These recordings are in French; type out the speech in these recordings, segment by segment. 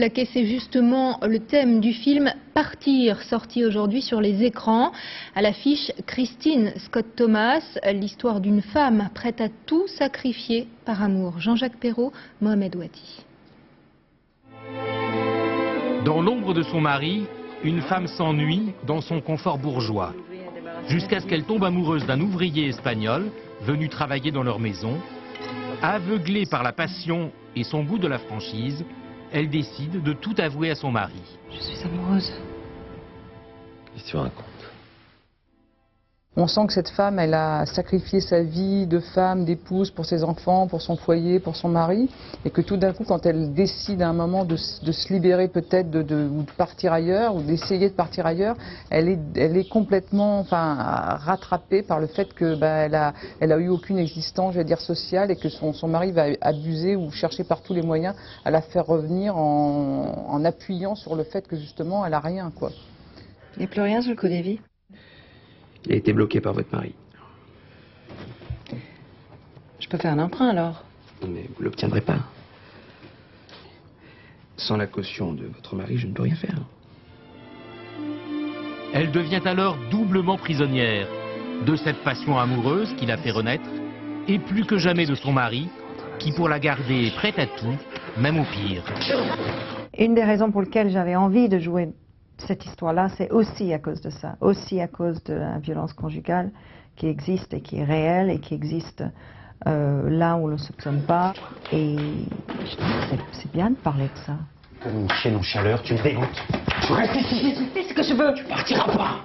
C'est justement le thème du film Partir, sorti aujourd'hui sur les écrans. À l'affiche, Christine Scott Thomas, l'histoire d'une femme prête à tout sacrifier par amour. Jean-Jacques Perrot, Mohamed Ouati. Dans l'ombre de son mari, une femme s'ennuie dans son confort bourgeois. Jusqu'à ce qu'elle tombe amoureuse d'un ouvrier espagnol venu travailler dans leur maison. Aveuglée par la passion et son goût de la franchise, elle décide de tout avouer à son mari. Je suis amoureuse. Qu'est-ce que tu racontes? On sent que cette femme, elle a sacrifié sa vie de femme, d'épouse pour ses enfants, pour son foyer, pour son mari. Et que tout d'un coup, quand elle décide à un moment de se libérer peut-être ou de partir ailleurs, ou d'essayer de partir ailleurs, elle est complètement rattrapée par le fait que elle a eu aucune existence, je vais dire, sociale, et que son mari va abuser ou chercher par tous les moyens à la faire revenir en appuyant sur le fait que justement, elle a rien, quoi. Il n'y a plus rien sur le coup des vies. Il a été bloqué par votre mari. Je peux faire un emprunt alors. Mais vous ne l'obtiendrez pas. Sans la caution de votre mari, je ne peux rien faire. Elle devient alors doublement prisonnière de cette passion amoureuse qui l'a fait renaître et plus que jamais de son mari qui, pour la garder, est prêt à tout, même au pire. Une des raisons pour lesquelles j'avais envie de jouer cette histoire-là, c'est aussi à cause de ça, aussi à cause de la violence conjugale qui existe et qui est réelle et qui existe là où on ne le soupçonne pas. Et je trouve que c'est bien de parler de ça. Comme une chienne en chaleur, tu me dégoûtes. Tu restes ici, fais ce que je veux, tu partiras pas.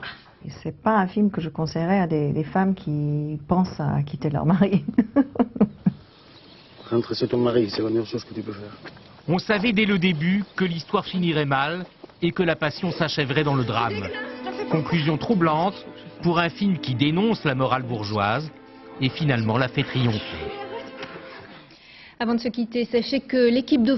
Et c'est pas un film que je conseillerais à des femmes qui pensent à quitter leur mari. Rentre chez ton mari, c'est la meilleure chose que tu peux faire. On savait dès le début que l'histoire finirait mal et que la passion s'achèverait dans le drame. Conclusion troublante pour un film qui dénonce la morale bourgeoise et finalement la fait triompher. Avant de se quitter, sachez que l'équipe de